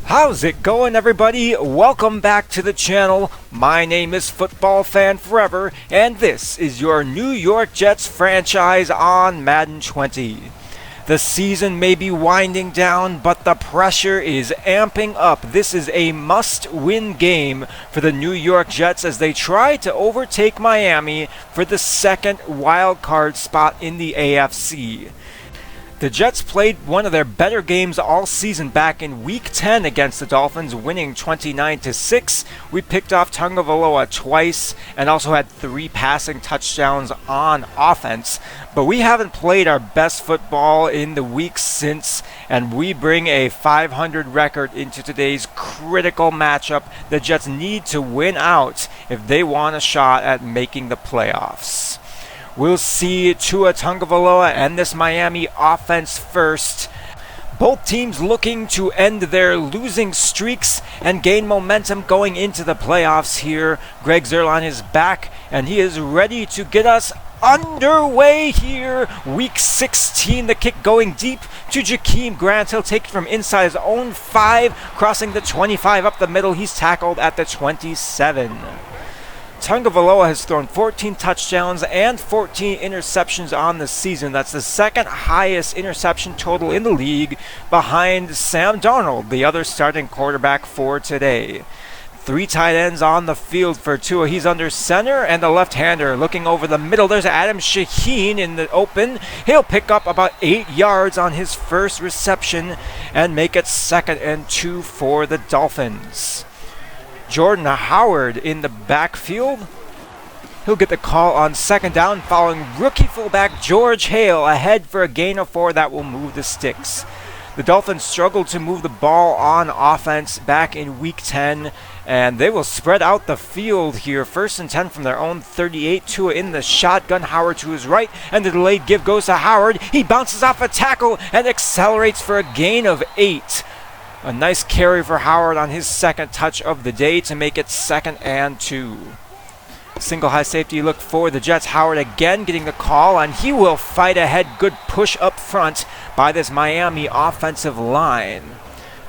How's it going, everybody? Welcome back to the channel. My name is Football Fan Forever, and this is your New York Jets franchise on Madden 20. The season may be winding down, but the pressure is amping up. This is a must-win game for the New York Jets as they try to overtake Miami for the second wild card spot in the AFC. The Jets played one of their better games all season back in Week 10 against the Dolphins, winning 29-6. We picked off Tagovailoa twice and also had 3 passing touchdowns on offense. But we haven't played our best football in the weeks since, and we bring a 500 record into today's critical matchup. The Jets need to win out if they want a shot at making the playoffs. We'll see Tua Tagovailoa and this Miami offense first. Both teams looking to end their losing streaks and gain momentum going into the playoffs here. Greg Zuerlein is back, and he is ready to get us underway here. Week 16, the kick going deep to Jakeem Grant. He'll take it from inside his own 5, crossing the 25 up the middle. He's tackled at the 27. Tagovailoa has thrown 14 touchdowns and 14 interceptions on the season. That's the second highest interception total in the league, behind Sam Darnold, the other starting quarterback for today. 3 tight ends on the field for Tua. He's under center, and the left-hander looking over the middle. There's Adam Shaheen in the open. He'll pick up about 8 yards on his first reception and make it 2nd and 2 for the Dolphins. Jordan Howard in the backfield. He'll get the call on 2nd down following rookie fullback George Hale ahead for a gain of 4 that will move the sticks. The Dolphins struggled to move the ball on offense back in Week 10, and they will spread out the field here. 1st and 10 from their own 38. Tua in the shotgun, Howard to his right, and the delayed give goes to Howard. He bounces off a tackle and accelerates for a gain of 8. A nice carry for Howard on his 2nd touch of the day to make it 2nd and 2. Single high safety look for the Jets. Howard again getting the call, and he will fight ahead. Good push up front by this Miami offensive line.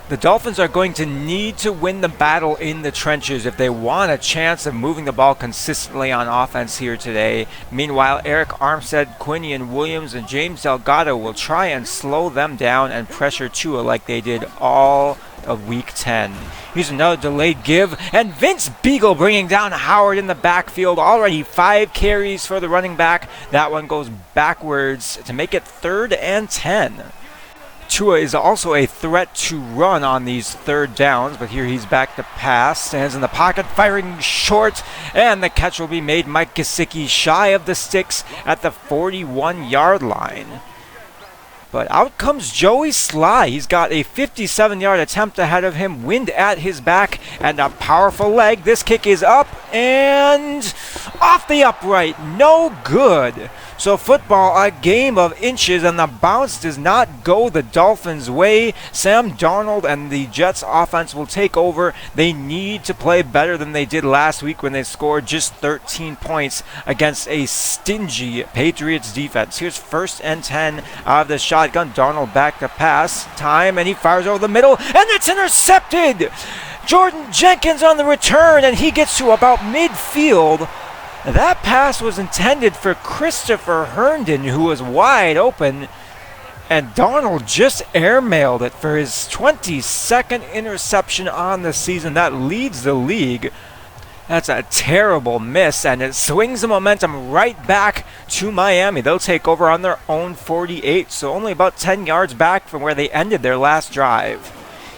The Dolphins are going to need to win the battle in the trenches if they want a chance of moving the ball consistently on offense here today. Meanwhile, Eric Armstead, Quinnen Williams, and James Delgado will try and slow them down and pressure Tua like they did all of Week 10. Here's another delayed give, and Vince Beagle bringing down Howard in the backfield. Already 5 carries for the running back. That one goes backwards to make it 3rd and 10. Tua is also a threat to run on these 3rd downs, but here he's back to pass. Stands in the pocket, firing short, and the catch will be made. Mike Gesicki shy of the sticks at the 41-yard line. But out comes Joey Sly. He's got a 57-yard attempt ahead of him, wind at his back, and a powerful leg. This kick is up and off the upright. No good. So football, a game of inches, and the bounce does not go the Dolphins' way. Sam Darnold and the Jets offense will take over. They need to play better than they did last week when they scored just 13 points against a stingy Patriots defense. Here's 1st and 10 out of the shotgun. Darnold back to pass. Time, and he fires over the middle, and it's intercepted! Jordan Jenkins on the return, and he gets to about midfield. That pass was intended for Christopher Herndon, who was wide open, and Darnold just airmailed it for his 22nd interception on the season. That leads the league. That's a terrible miss, and it swings the momentum right back to Miami. They'll take over on their own 48, so only about 10 yards back from where they ended their last drive.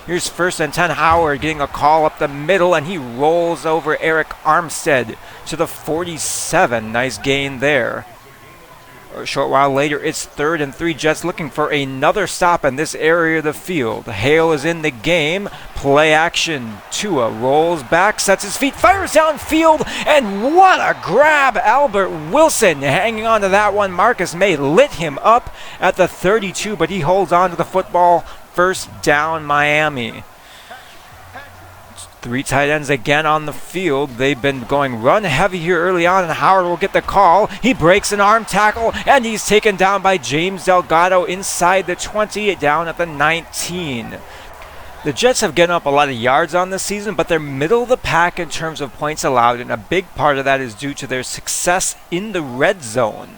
Here's 1st and 10, Howard getting a call up the middle, and he rolls over Eric Armstead to the 47. Nice gain there. A short while later, it's 3rd and 3. Jets looking for another stop in this area of the field. Hale is in the game. Play action. Tua rolls back, sets his feet, fires downfield, and what a grab! Albert Wilson hanging on to that one. Marcus May lit him up at the 32, but he holds on to the football. 1st down, Miami. 3 tight ends again on the field. They've been going run heavy here early on, and Howard will get the call. He breaks an arm tackle, and he's taken down by James Delgado inside the 20, down at the 19. The Jets have given up a lot of yards on this season, but they're middle of the pack in terms of points allowed, and a big part of that is due to their success in the red zone.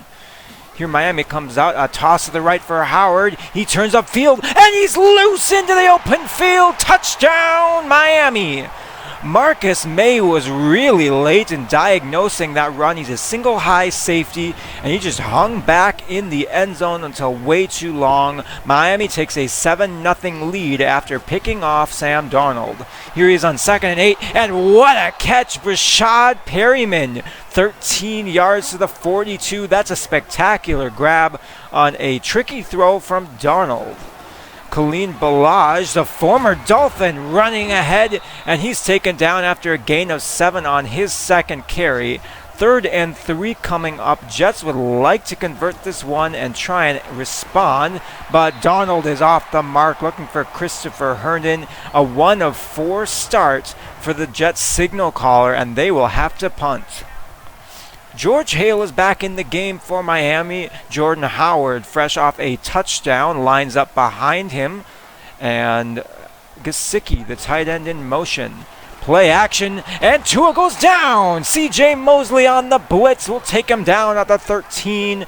Here Miami comes out, a toss to the right for Howard. He turns upfield, and he's loose into the open field. Touchdown, Miami! Marcus May was really late in diagnosing that run. He's a single high safety, and he just hung back in the end zone until way too long. Miami takes a 7-0 lead after picking off Sam Darnold. Here he is on 2nd and 8, and what a catch, Rashad Perryman. 13 yards to the 42. That's a spectacular grab on a tricky throw from Darnold. Khalil Balaj, the former Dolphin, running ahead, and he's taken down after a gain of 7 on his second carry. 3rd and 3 coming up. Jets would like to convert this one and try and respond, but Darnold is off the mark, looking for Christopher Herndon. A 1 of 4 start for the Jets signal caller, and they will have to punt. George Hale is back in the game for Miami. Jordan Howard, fresh off a touchdown, lines up behind him. And Gesicki, the tight end, in motion. Play action, and Tua goes down. C.J. Mosley on the blitz will take him down at the 13.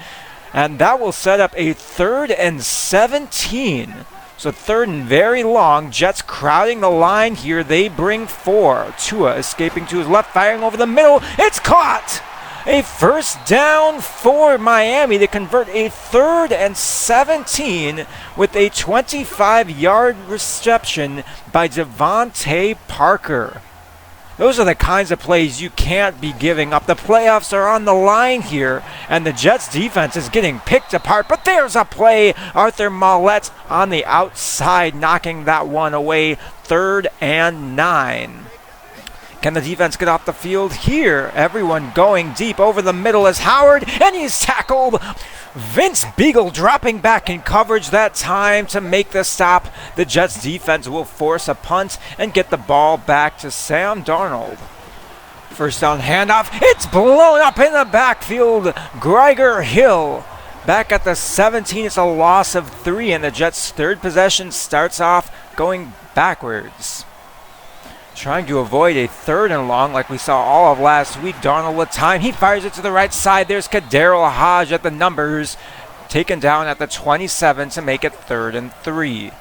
And that will set up a 3rd and 17. So 3rd and very long. Jets crowding the line here. They bring 4. Tua escaping to his left, firing over the middle. It's caught! A first down for Miami to convert a 3rd and 17 with a 25-yard reception by Devontae Parker. Those are the kinds of plays you can't be giving up. The playoffs are on the line here, and the Jets defense is getting picked apart. But there's a play. Arthur Maulet on the outside, knocking that one away. 3rd and 9. Can the defense get off the field here? Everyone going deep over the middle is Howard, and he's tackled. Vince Beagle dropping back in coverage that time to make the stop. The Jets defense will force a punt and get the ball back to Sam Darnold. First down handoff. It's blown up in the backfield. Greiger Hill back at the 17. It's a loss of 3, and the Jets' 3rd possession starts off going backwards. Trying to avoid a 3rd and long like we saw all of last week. Darnold with time. He fires it to the right side. There's Kaderil Hodge at the numbers. Taken down at the 27 to make it 3rd and 3.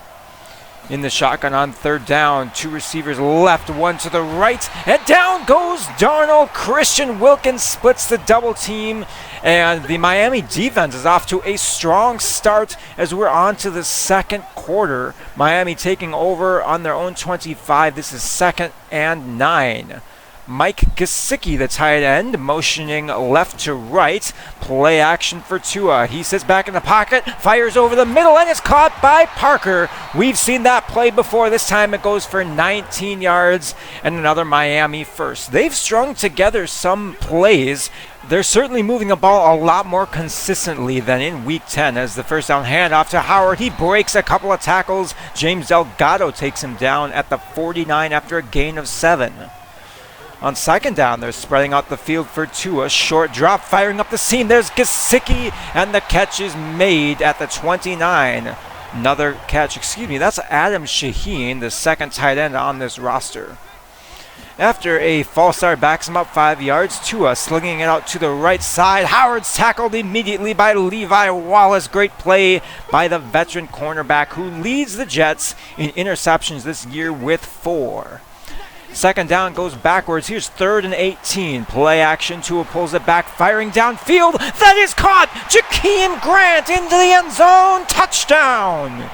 In the shotgun on 3rd down. 2 receivers left, 1 to the right. And down goes Darnold. Christian Wilkins splits the double team. And the Miami defense is off to a strong start as we're on to the 2nd quarter. Miami taking over on their own 25. This is 2nd and 9. Mike Gesicki, the tight end, motioning left to right. Play action for Tua. He sits back in the pocket, fires over the middle, and is caught by Parker. We've seen that play before. This time it goes for 19 yards and another Miami first. They've strung together some plays. They're certainly moving the ball a lot more consistently than in Week 10. As the first down handoff to Howard, he breaks a couple of tackles. James Delgado takes him down at the 49 after a gain of 7. On 2nd down, they're spreading out the field for Tua. Short drop, firing up the seam. There's Gesicki, and the catch is made at the 29. Another catch, that's Adam Shaheen, the 2nd tight end on this roster. After a false start backs him up 5 yards, Tua slinging it out to the right side. Howard's tackled immediately by Levi Wallace. Great play by the veteran cornerback who leads the Jets in interceptions this year with 4. 2nd down goes backwards. Here's 3rd and 18. Play action. Tua pulls it back, firing downfield. That is caught. Jakeem Grant into the end zone. Touchdown.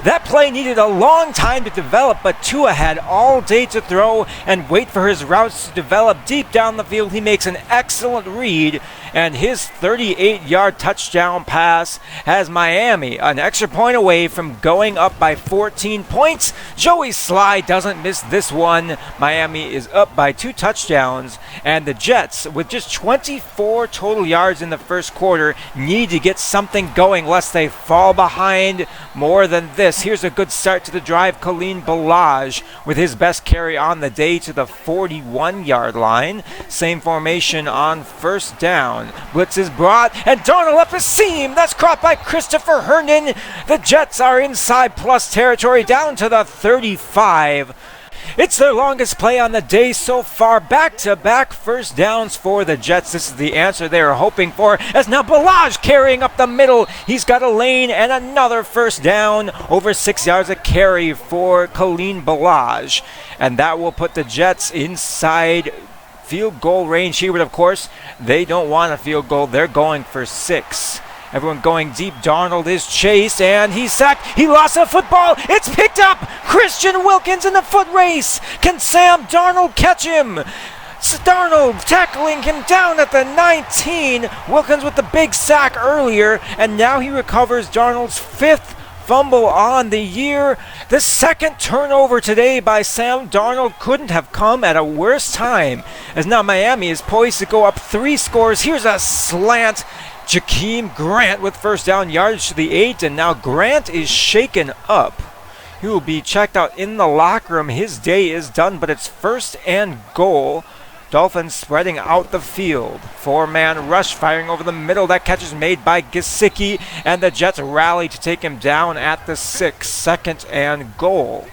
That play needed a long time to develop, but Tua had all day to throw and wait for his routes to develop deep down the field. He makes an excellent read, and his 38-yard touchdown pass has Miami an extra point away from going up by 14 points. Joey Sly doesn't miss this one. Miami is up by 2 touchdowns, and the Jets, with just 24 total yards in the first quarter, need to get something going lest they fall behind more than this this. Here's a good start to the drive. Khalil Balaj with his best carry on the day to the 41-yard line. Same formation on first down. Blitz is brought, and Darnold up a seam. That's caught by Christopher Herndon. The Jets are inside plus territory down to the 35. It's their longest play on the day so far. Back-to-back first downs for the Jets. This is the answer they were hoping for. As now Balaj carrying up the middle. He's got a lane and another first down. Over 6 yards a carry for Khalil Balaj. And that will put the Jets inside field goal range here. But of course, they don't want a field goal. They're going for 6. Everyone going deep. Darnold is chased, and he's sacked. He lost a football. It's picked up. Christian Wilkins in the foot race. Can Sam Darnold catch him? Darnold tackling him down at the 19. Wilkins with the big sack earlier, and now he recovers Darnold's 5th fumble on the year. The second turnover today by Sam Darnold couldn't have come at a worse time, as now Miami is poised to go up 3 scores. Here's a slant. Jakeem Grant with first down yardage to the 8, and now Grant is shaken up. He will be checked out in the locker room. His day is done, but it's first and goal. Dolphins spreading out the field. 4-man rush firing over the middle. That catch is made by Gesicki, and the Jets rally to take him down at the 6. Second and goal.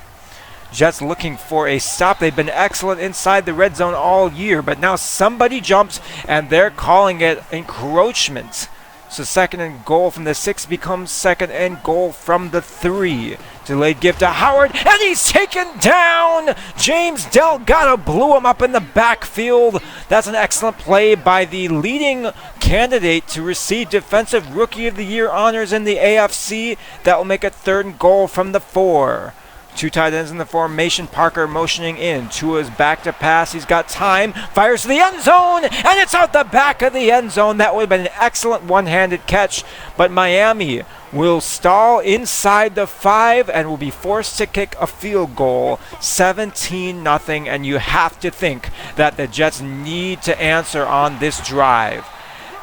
Jets looking for a stop. They've been excellent inside the red zone all year, but now somebody jumps, and they're calling it encroachment. So second and goal from the 6 becomes second and goal from the 3. Delayed give to Howard, and he's taken down! James Delgado blew him up in the backfield. That's an excellent play by the leading candidate to receive Defensive Rookie of the Year honors in the AFC. That will make it third and goal from the 4. 2 tight ends in the formation. Parker motioning in. Tua's back to pass. He's got time. Fires to the end zone. And it's out the back of the end zone. That would have been an excellent one-handed catch. But Miami will stall inside the 5 and will be forced to kick a field goal. 17-0. And you have to think that the Jets need to answer on this drive.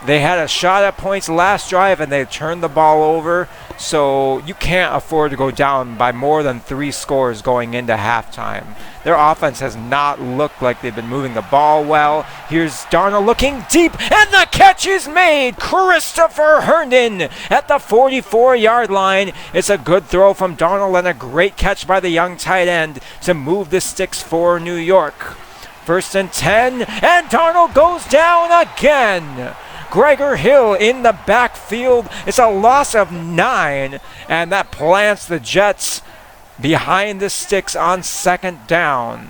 They had a shot at points last drive, and they turned the ball over. So you can't afford to go down by more than 3 scores going into halftime. Their offense has not looked like they've been moving the ball well. Here's Darnold looking deep, and the catch is made. Christopher Herndon at the 44-yard line. It's a good throw from Darnold and a great catch by the young tight end to move the sticks for New York. First and 10, and Darnold goes down again. Gregor Hill in the backfield. It's a loss of 9, and that plants the Jets behind the sticks on second down.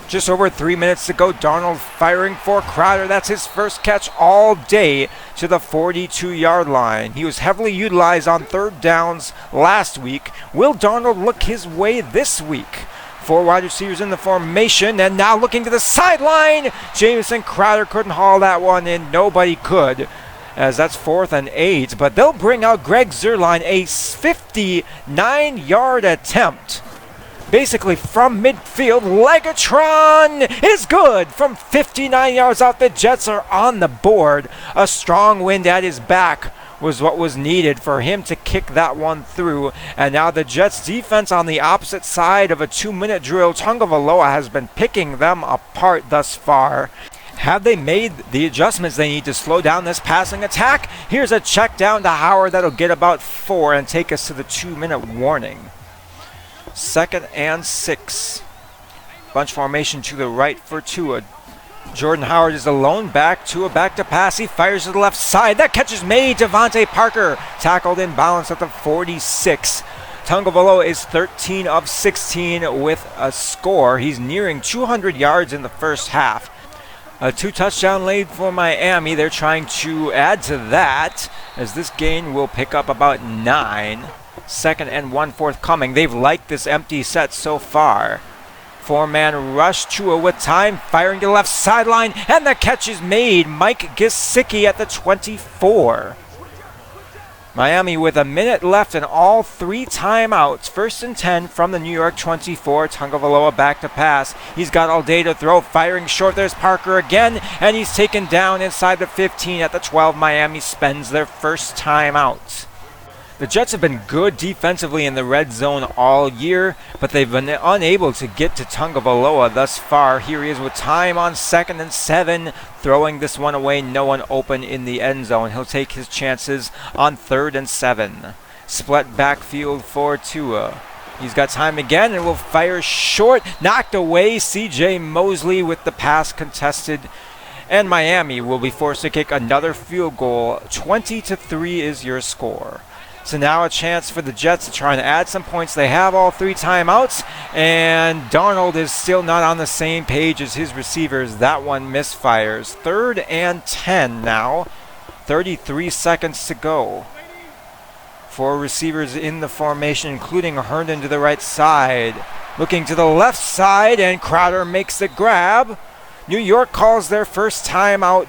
Just over 3 minutes to go. Darnold firing for Crowder. That's his first catch all day to the 42-yard line. He was heavily utilized on third downs last week. Will Darnold look his way this week? 4 wide receivers in the formation, and now looking to the sideline. Jamison Crowder couldn't haul that one in. Nobody could, as that's 4th and 8. But they'll bring out Greg Zuerlein, a 59-yard attempt. Basically from midfield. Legatron is good from 59 yards out. The Jets are on the board. A strong wind at his back was what was needed for him to kick that one through. And now the Jets defense on the opposite side of a 2-minute drill. Tagovailoa has been picking them apart thus far. Have they made the adjustments they need to slow down this passing attack? Here's a check down to Howard that'll get about 4 and take us to the 2-minute warning. Second and 6. Bunch formation to the right for Tua. Jordan Howard is alone back. Tua back to pass. He fires to the left side. That catch is made. Devontae Parker tackled in balance at the 46. Tagovailoa is 13 of 16 with a score. He's nearing 200 yards in the first half. A 2-touchdown lead for Miami. They're trying to add to that, as this gain will pick up about 9. Second and 1 forthcoming. They've liked this empty set so far. 4-man rush. Tua with time, firing to the left sideline, and the catch is made. Mike Gesicki at the 24. Miami with a minute left and all 3 timeouts. First and 10 from the New York 24. Tagovailoa back to pass. He's got all day to throw, firing short. There's Parker again, and he's taken down inside the 15 at the 12. Miami spends their first timeout. The Jets have been good defensively in the red zone all year, but they've been unable to get to Tagovailoa thus far. Here he is with time on 2nd and 7, throwing this one away. No one open in the end zone. He'll take his chances on 3rd and 7. Split backfield for Tua. He's got time again and will fire short. Knocked away. C.J. Mosley with the pass contested. And Miami will be forced to kick another field goal. 20-3 is your score. So now a chance for the Jets to try and add some points. They have all 3 timeouts, and Darnold is still not on the same page as his receivers. That one misfires. 3rd and 10 now. 33 seconds to go. 4 receivers in the formation, including Herndon to the right side. Looking to the left side, and Crowder makes the grab. New York calls their first timeout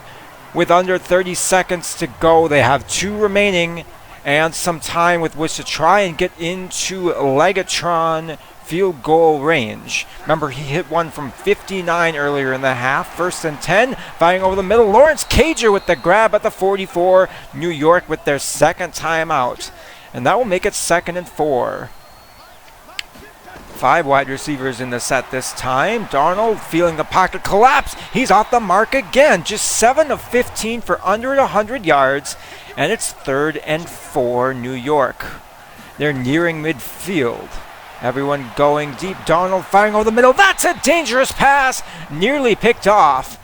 with under 30 seconds to go. They have 2 remaining and some time with which to try and get into Legatron field goal range. Remember, he hit one from 59 earlier in the half. 1st and 10, firing over the middle. Lawrence Cager with the grab at the 44. New York with their 2nd timeout. And that will make it 2nd and 4. 5 wide receivers in the set this time. Darnold feeling the pocket collapse. He's off the mark again. Just 7 of 15 for under 100 yards. And it's 3rd and 4 New York. They're nearing midfield. Everyone going deep. Darnold firing over the middle. That's a dangerous pass. Nearly picked off.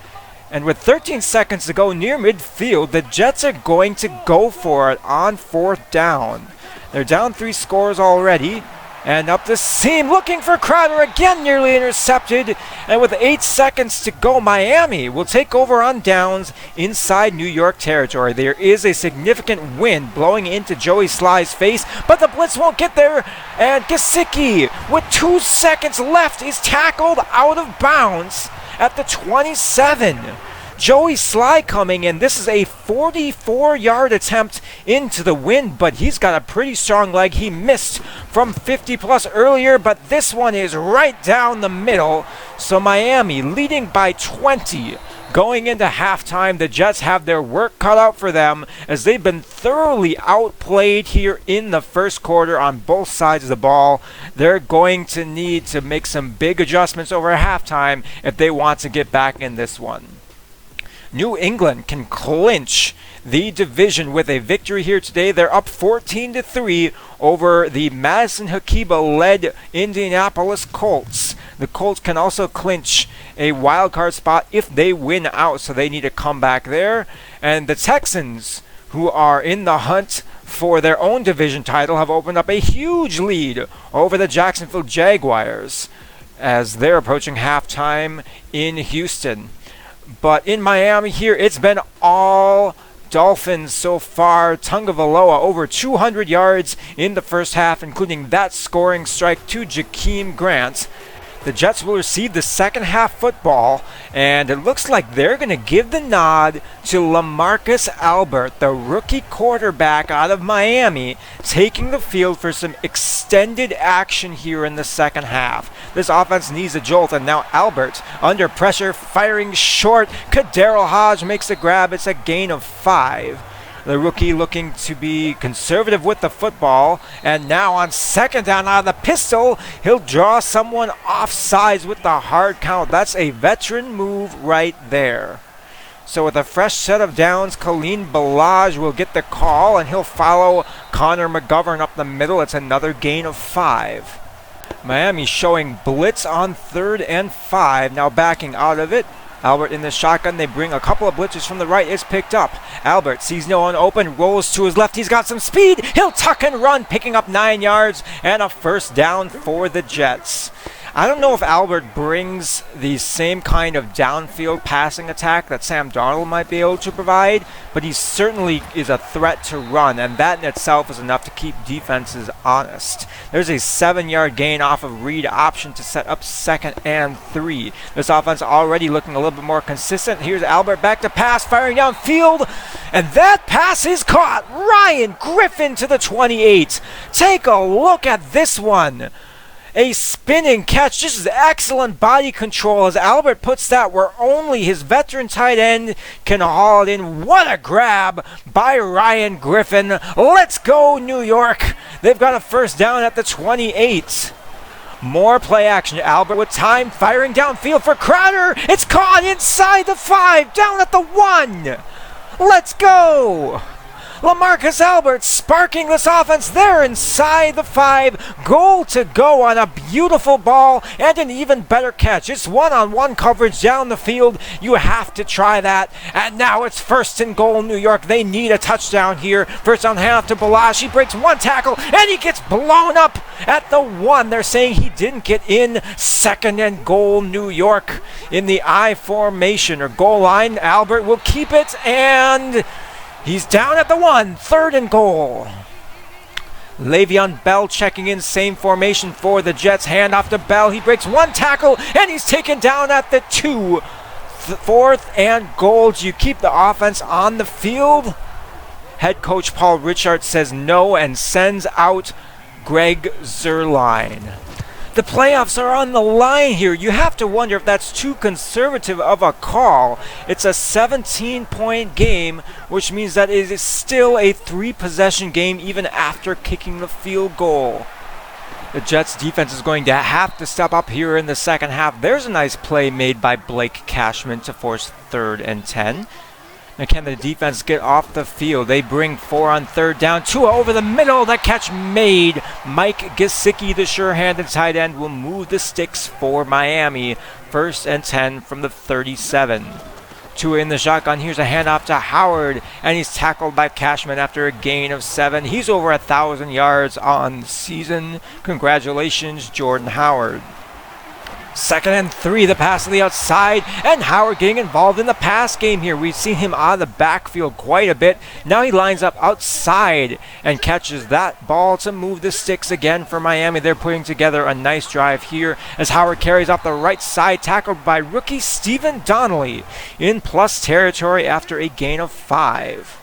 And with 13 seconds to go near midfield, the Jets are going to go for it on 4th down. They're down 3 scores already. And up the seam, looking for Crowder again, nearly intercepted. And with 8 seconds to go, Miami will take over on downs inside New York territory. There is a significant wind blowing into Joey Sly's face, but the blitz won't get there. And Gesicki, with 2 seconds left, is tackled out of bounds at the 27. Joey Sly coming in. This is a 44-yard attempt into the wind, but he's got a pretty strong leg. He missed from 50-plus earlier, but this one is right down the middle. So Miami leading by 20. Going into halftime, the Jets have their work cut out for them as they've been thoroughly outplayed here in the first quarter on both sides of the ball. They're going to need to make some big adjustments over halftime if they want to get back in this one. New England can clinch the division with a victory here today. They're up 14-3 over the Madison Hakiba-led Indianapolis Colts. The Colts can also clinch a wild card spot if they win out, so they need to come back there. And the Texans, who are in the hunt for their own division title, have opened up a huge lead over the Jacksonville Jaguars as they're approaching halftime in Houston. But in Miami here, it's been all Dolphins so far. Tagovailoa over 200 yards in the first half, including that scoring strike to Jakeem Grant. The Jets will receive the second half football, and it looks like they're going to give the nod to LaMarcus Albert, the rookie quarterback out of Miami, taking the field for some extended action here in the second half. This offense needs a jolt, and now Albert under pressure, firing short. Kadarrell Hodge makes the grab. It's a gain of 5. The rookie looking to be conservative with the football. And now on 2nd down out of the pistol, he'll draw someone offsides with the hard count. That's a veteran move right there. So with a fresh set of downs, Khalil Ballage will get the call, and he'll follow Connor McGovern up the middle. It's another gain of 5. Miami showing blitz on 3rd and 5. Now backing out of it. Albert in the shotgun. They bring a couple of blitzes from the right. It's picked up. Albert sees no one open, rolls to his left. He's got some speed. He'll tuck and run, picking up 9 yards and a first down for the Jets. I don't know if Albert brings the same kind of downfield passing attack that Sam Darnold might be able to provide, but he certainly is a threat to run, and that in itself is enough to keep defenses honest. There's a 7-yard gain off of read option to set up 2nd and 3. This offense already looking a little bit more consistent. Here's Albert back to pass, firing downfield, and that pass is caught. Ryan Griffin to the 28. Take a look at this one. A spinning catch, just excellent body control as Albert puts that where only his veteran tight end can haul it in. What a grab by Ryan Griffin. Let's go, New York. They've got a first down at the 28. More play action. Albert with time, firing downfield for Crowder. It's caught inside the 5, down at the 1. Let's go. LaMarcus Albert sparking this offense there inside the 5. Goal to go on a beautiful ball and an even better catch. It's one-on-one coverage down the field. You have to try that. And now it's first and goal, New York. They need a touchdown here. First down handoff to Balazs. He breaks one tackle and he gets blown up at the 1. They're saying he didn't get in. Second and goal, New York in the I formation or goal line. Albert will keep it and he's down at the 1, third and goal. Le'Veon Bell checking in, same formation for the Jets. Hand off to Bell. He breaks one tackle, and he's taken down at the 2. Fourth and goal. Do you keep the offense on the field? Head coach Paul Richards says no and sends out Greg Zuerlein. The playoffs are on the line here. You have to wonder if that's too conservative of a call. It's a 17-point game, which means that it is still a 3-possession game even after kicking the field goal. The Jets defense is going to have to step up here in the second half. There's a nice play made by Blake Cashman to force 3rd and 10. And can the defense get off the field? They bring 4 on 3rd down. Tua over the middle. That catch made. Mike Gesicki, the sure-handed tight end, will move the sticks for Miami. 1st and 10 from the 37. Tua in the shotgun. Here's a handoff to Howard. And he's tackled by Cashman after a gain of 7. He's over 1,000 yards on the season. Congratulations, Jordan Howard. 2nd and 3, the pass to the outside, and Howard getting involved in the pass game here. We've seen him out of the backfield quite a bit. Now he lines up outside and catches that ball to move the sticks again for Miami. They're putting together a nice drive here as Howard carries off the right side, tackled by rookie Stephen Donnelly in plus territory after a gain of 5.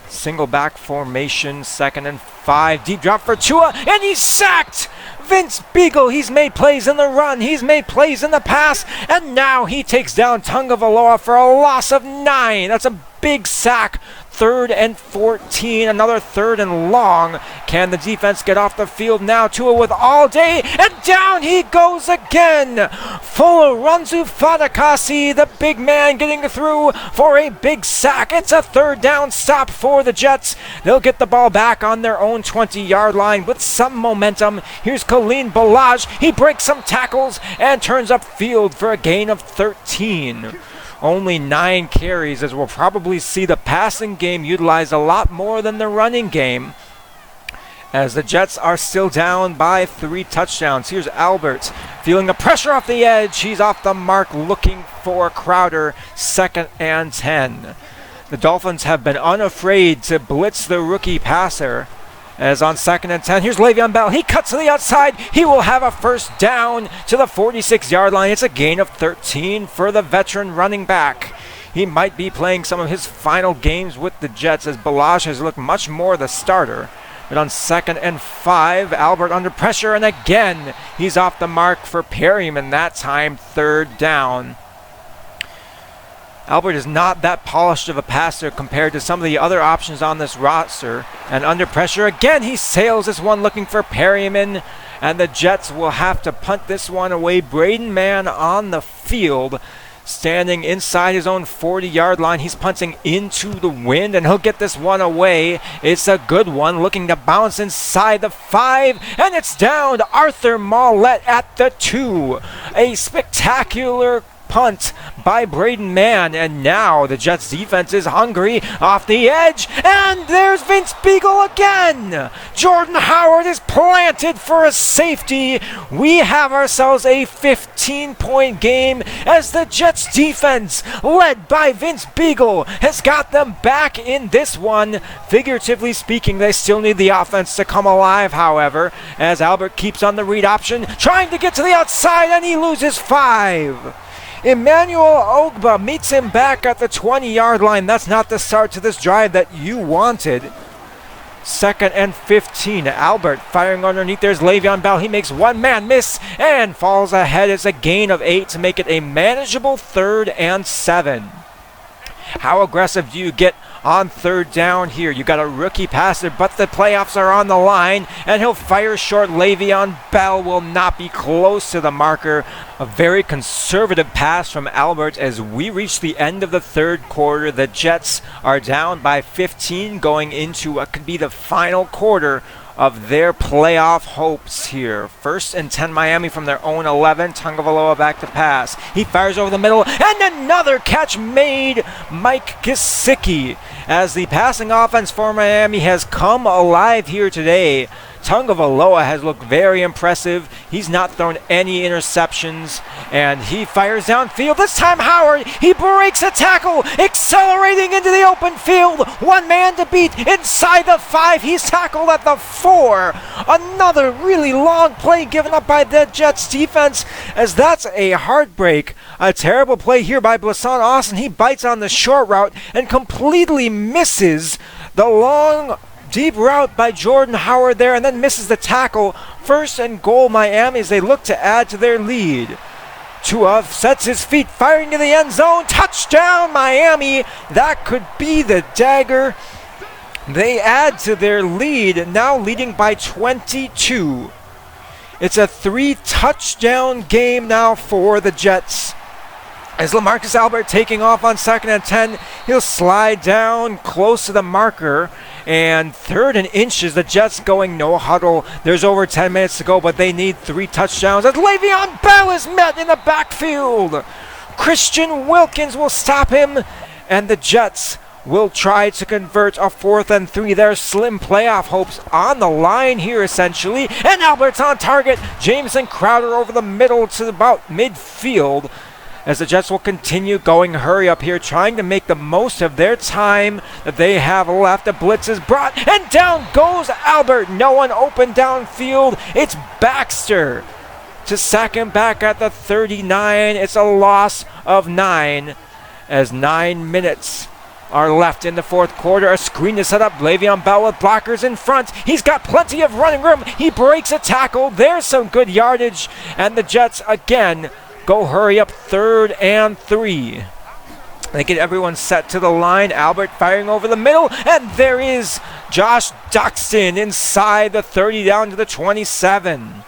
Single back formation, 2nd and 5. Deep drop for Tua, and he's sacked! Vince Beagle, he's made plays in the run, he's made plays in the pass, and now he takes down Tagovailoa for a loss of 9. That's a big sack. 3rd and 14, another 3rd and long. Can the defense get off the field now? Tua with all day, and down he goes again. Ranzu Fatukasi, the big man, getting through for a big sack. It's a 3rd down stop for the Jets. They'll get the ball back on their own 20-yard line with some momentum. Here's Khalil Balazs. He breaks some tackles and turns up field for a gain of 13. Only 9 carries, as we'll probably see the passing game utilized a lot more than the running game, as the Jets are still down by 3 touchdowns. Here's Albert feeling the pressure off the edge. He's off the mark looking for Crowder. 2nd and 10. The Dolphins have been unafraid to blitz the rookie passer. As on 2nd and 10, here's Le'Veon Bell. He cuts to the outside. He will have a first down to the 46-yard line. It's a gain of 13 for the veteran running back. He might be playing some of his final games with the Jets, as Balazs has looked much more the starter. But on 2nd and 5, Albert under pressure, and again, he's off the mark for Perryman. That time, 3rd down. Albert is not that polished of a passer compared to some of the other options on this roster. And under pressure again, he sails this one looking for Perryman. And the Jets will have to punt this one away. Braden Mann on the field, standing inside his own 40-yard line. He's punting into the wind, and he'll get this one away. It's a good one, looking to bounce inside the 5, and it's down to Arthur Mollett at the 2. A spectacular punt by Braden Mann, and now the Jets defense is hungry off the edge, and there's Vince Beagle again. Jordan Howard is planted for a safety. We have ourselves a 15-point game as the Jets defense, led by Vince Beagle, has got them back in this one. Figuratively speaking, they still need the offense to come alive, however, as Albert keeps on the read option, trying to get to the outside, and he loses 5. Emmanuel Ogba meets him back at the 20-yard line. That's not the start to this drive that you wanted. 2nd and 15. Albert firing underneath. There's Le'Veon Bell. He makes one man miss and falls ahead. It's a gain of 8 to make it a manageable 3rd and 7. How aggressive do you get on 3rd down here? You got a rookie passer, but the playoffs are on the line, and he'll fire short. Le'Veon Bell will not be close to the marker. A very conservative pass from Albert as we reach the end of the 3rd quarter. The Jets are down by 15 going into what could be the final quarter of their playoff hopes here. 1st and 10 Miami from their own 11. Tagovailoa back to pass. He fires over the middle, and another catch made. Mike Gesicki, as the passing offense for Miami has come alive here today. Tagovailoa has looked very impressive. He's not thrown any interceptions, and he fires downfield. This time Howard, he breaks a tackle, accelerating into the open field. One man to beat inside the 5. He's tackled at the 4. Another really long play given up by the Jets defense, as that's a heartbreak. A terrible play here by Blasson Austin. He bites on the short route and completely misses the long deep route by Jordan Howard there, and then misses the tackle. 1st and goal Miami as they look to add to their lead. Tua sets his feet, firing to the end zone. Touchdown Miami. That could be the dagger. They add to their lead, now leading by 22. It's a 3-touchdown game now for the Jets. As LaMarcus Albert taking off on 2nd and 10, he'll slide down close to the marker. And 3rd and inches, the Jets going no huddle. There's over 10 minutes to go, but they need 3 touchdowns. As Le'Veon Bell is met in the backfield. Christian Wilkins will stop him, and the Jets will try to convert a 4th and 3. Their slim playoff hopes on the line here, essentially. And Albert's on target. Jameson Crowder over the middle to about midfield, as the Jets will continue going hurry up here, trying to make the most of their time that they have left. The blitz is brought, and down goes Albert. No one open downfield. It's Baxter to sack him back at the 39. It's a loss of 9 as 9 minutes are left in the 4th quarter. A screen is set up. Le'Veon Bell with blockers in front. He's got plenty of running room. He breaks a tackle. There's some good yardage, and the Jets again go hurry up. 3rd and 3. They get everyone set to the line. Albert firing over the middle, and there is Josh Doxson inside the 30 down to the 27.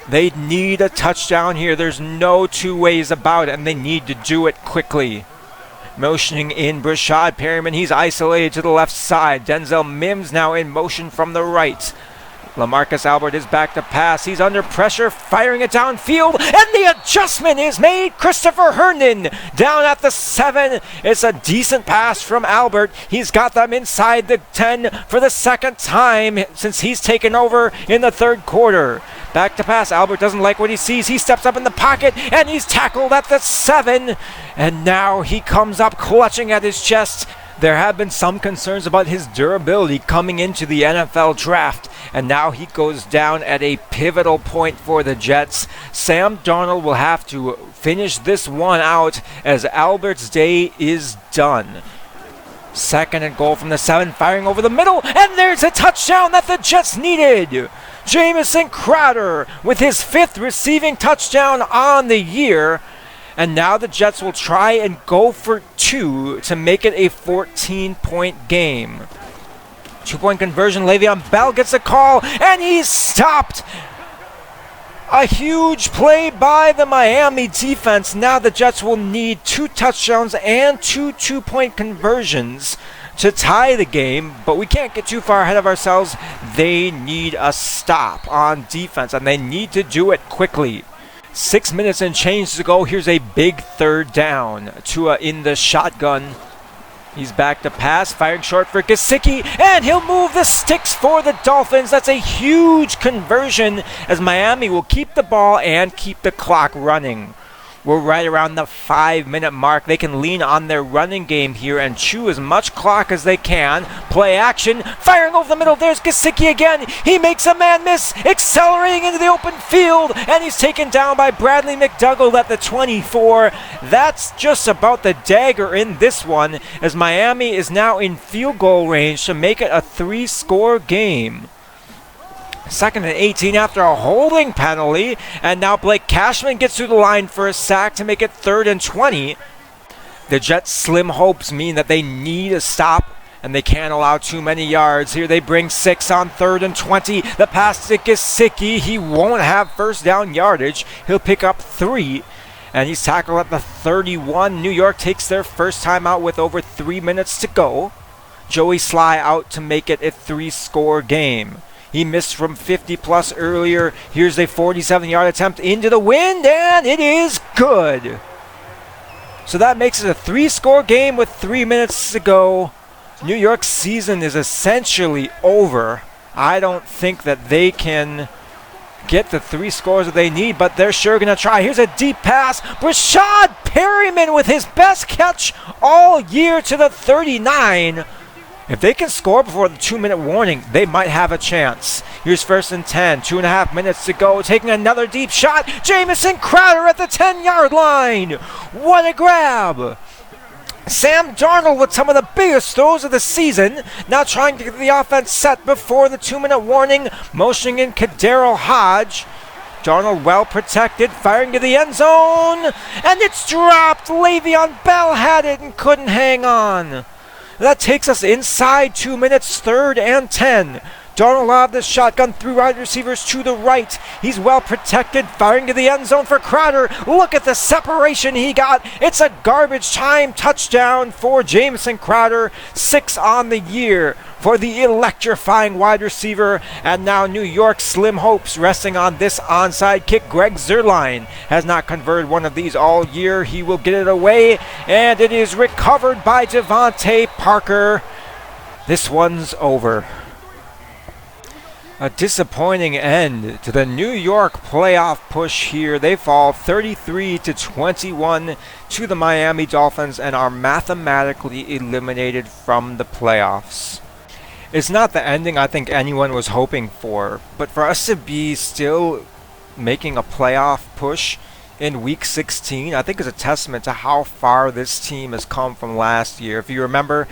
They need a touchdown here. There's no two ways about it, and they need to do it quickly. Motioning in Brashad Perryman. He's isolated to the left side. Denzel Mims now in motion from the right. LaMarcus Albert is back to pass. He's under pressure, firing it downfield, and the adjustment is made. Christopher Herndon down at the 7. It's a decent pass from Albert. He's got them inside the 10 for the 2nd time since he's taken over in the 3rd quarter. Back to pass. Albert doesn't like what he sees. He steps up in the pocket, and he's tackled at the 7. And now he comes up clutching at his chest. There have been some concerns about his durability coming into the NFL draft, and now he goes down at a pivotal point for the Jets. Sam Darnold will have to finish this one out as Albert's day is done. 2nd and goal from the 7, firing over the middle, and there's a touchdown that the Jets needed. Jamison Crowder with his 5th receiving touchdown on the year. And now the Jets will try and go for 2 to make it a 14-point game. 2-point conversion. Le'Veon Bell gets a call, and he's stopped. A huge play by the Miami defense. Now the Jets will need 2 touchdowns and 2 2-point conversions to tie the game, but we can't get too far ahead of ourselves. They need a stop on defense, and they need to do it quickly. 6 minutes and change to go. Here's a big 3rd down. Tua in the shotgun. He's back to pass, firing short for Gesicki, and he'll move the sticks for the Dolphins. That's a huge conversion as Miami will keep the ball and keep the clock running. We're right around the 5-minute mark. They can lean on their running game here and chew as much clock as they can. Play action, firing over the middle. There's Gesicki again. He makes a man miss, accelerating into the open field, and he's taken down by Bradley McDougall at the 24. That's just about the dagger in this one, as Miami is now in field goal range to make it a 3-score game. 2nd and 18 after a holding penalty, and now Blake Cashman gets through the line for a sack to make it 3rd and 20. The Jets' slim hopes mean that they need a stop, and they can't allow too many yards. Here they bring 6 on 3rd and 20. The pass to Gesicki. He won't have first down yardage. He'll pick up 3, and he's tackled at the 31. New York takes their first time out with over 3 minutes to go. Joey Sly out to make it a 3-score game. He missed from 50-plus earlier. Here's a 47-yard attempt into the wind, and it is good. So that makes it a 3-score game with 3 minutes to go. New York's season is essentially over. I don't think that they can get the 3 scores that they need, but they're sure going to try. Here's a deep pass. Rashad Perryman with his best catch all year to the 39. If they can score before the 2-minute warning, they might have a chance. Here's 1st and 10, 2.5 minutes to go. Taking another deep shot. Jamison Crowder at the 10-yard line. What a grab. Sam Darnold with some of the biggest throws of the season. Now trying to get the offense set before the 2-minute warning. Motioning in Kadero Hodge. Darnold well protected, firing to the end zone. And it's dropped. Le'Veon Bell had it and couldn't hang on. That takes us inside 2 minutes, 3rd and 10. Darnold out of the shotgun, 3 wide receivers to the right. He's well protected, firing to the end zone for Crowder. Look at the separation he got. It's a garbage time touchdown for Jamison Crowder. 6 on the year for the electrifying wide receiver. And now New York's slim hopes resting on this onside kick. Greg Zuerlein has not converted one of these all year. He will get it away, and it is recovered by Devontae Parker. This one's over. A disappointing end to the New York playoff push here. They fall 33-21 to the Miami Dolphins and are mathematically eliminated from the playoffs. It's not the ending I think anyone was hoping for, but for us to be still making a playoff push in Week 16, I think is a testament to how far this team has come from last year. If you remember,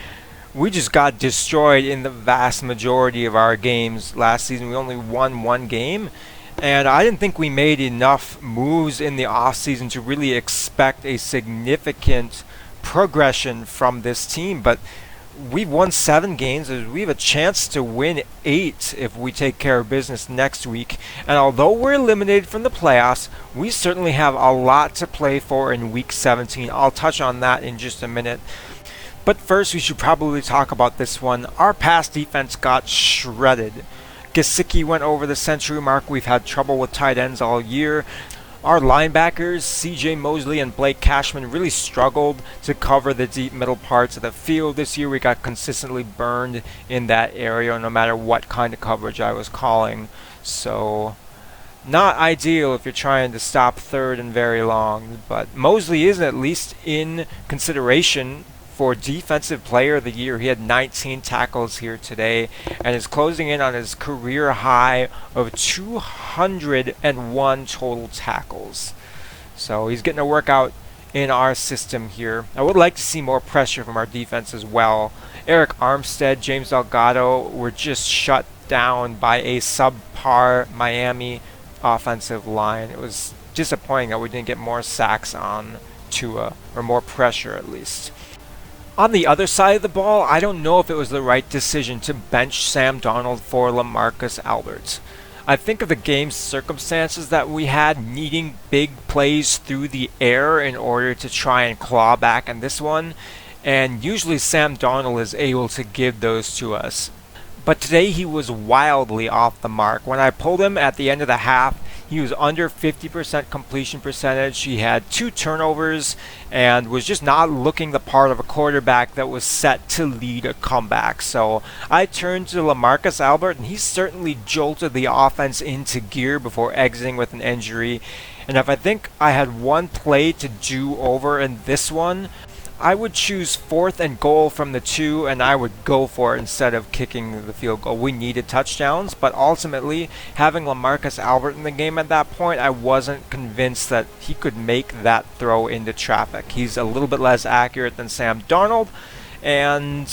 we just got destroyed in the vast majority of our games last season. We only won 1 game, and I didn't think we made enough moves in the offseason to really expect a significant progression from this team. But we've won 7 games. We have a chance to win 8 if we take care of business next week. And although we're eliminated from the playoffs, we certainly have a lot to play for in Week 17. I'll touch on that in just a minute. But first, we should probably talk about this one. Our pass defense got shredded. Gesicki went over the century mark. We've had trouble with tight ends all year. Our linebackers, C.J. Mosley and Blake Cashman, really struggled to cover the deep middle parts of the field. This year we got consistently burned in that area no matter what kind of coverage I was calling. So, not ideal if you're trying to stop 3rd and very long. But Mosley is at least in consideration for Defensive Player of the Year. He had 19 tackles here today and is closing in on his career high of 201 total tackles. So he's getting a workout in our system here. I would like to see more pressure from our defense as well. Eric Armstead, James Delgado were just shut down by a subpar Miami offensive line. It was disappointing that we didn't get more sacks on Tua, or more pressure at least. On the other side of the ball, I don't know if it was the right decision to bench Sam Darnold for LaMarcus Aldridge. I think of the game's circumstances that we had, needing big plays through the air in order to try and claw back in this one, and usually Sam Darnold is able to give those to us. But today he was wildly off the mark. When I pulled him at the end of the half, he was under 50% completion percentage. He had 2 turnovers and was just not looking the part of a quarterback that was set to lead a comeback. So I turned to LaMarcus Aldridge, and he certainly jolted the offense into gear before exiting with an injury. And if I think I had one play to do over in this one, I would choose 4th and goal from the 2, and I would go for it instead of kicking the field goal. We needed touchdowns, but ultimately, having LaMarcus Albert in the game at that point, I wasn't convinced that he could make that throw into traffic. He's a little bit less accurate than Sam Darnold, and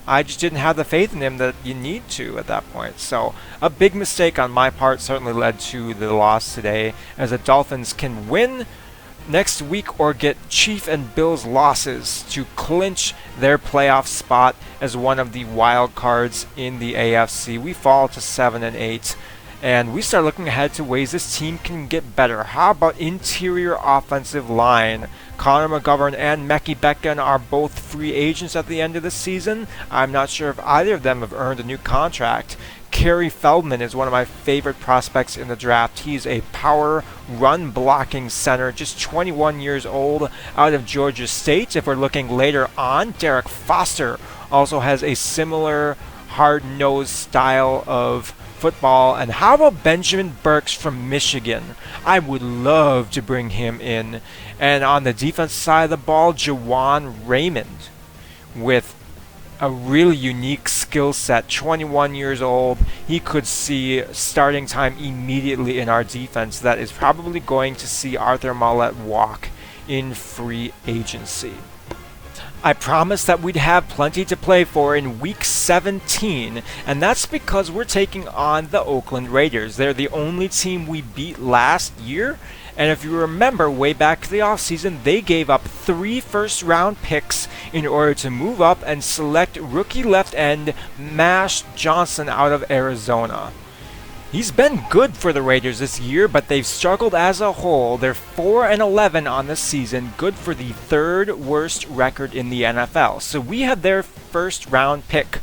I just didn't have the faith in him that you need to at that point. So a big mistake on my part certainly led to the loss today, as the Dolphins can win next week or get Chiefs and Bills losses to clinch their playoff spot as one of the wild cards in the AFC. We fall to 7-8, and we start looking ahead to ways this team can get better. How about interior offensive line? Connor McGovern and Mekhi Becton are both free agents at the end of the season. I'm not sure if either of them have earned a new contract. Kerry Feldman is one of my favorite prospects in the draft. He's a power run-blocking center, just 21 years old, out of Georgia State. If we're looking later on, Derek Foster also has a similar hard-nosed style of football. And how about Benjamin Burks from Michigan? I would love to bring him in. And on the defense side of the ball, Jawan Raymond with a really unique skill set, 21 years old. He could see starting time immediately in our defense. That is probably going to see Arthur Maulet walk in free agency. I promised that we'd have plenty to play for in Week 17, and that's because we're taking on the Oakland Raiders. They're the only team we beat last year, and if you remember way back to the offseason, they gave up 3 first-round picks in order to move up and select rookie left end Mash Johnson out of Arizona. He's been good for the Raiders this year, but they've struggled as a whole. They're 4-11 on the season, good for the 3rd worst record in the NFL. So we have their first-round pick.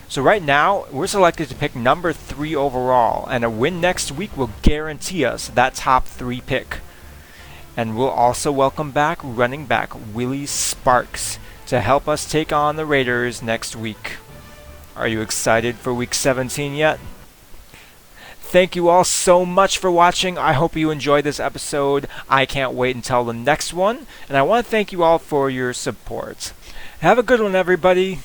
So right now, we're selected to pick number 3 overall, and a win next week will guarantee us that top 3 pick. And we'll also welcome back running back Willie Sparks to help us take on the Raiders next week. Are you excited for Week 17 yet? Thank you all so much for watching. I hope you enjoyed this episode. I can't wait until the next one, and I want to thank you all for your support. Have a good one, everybody.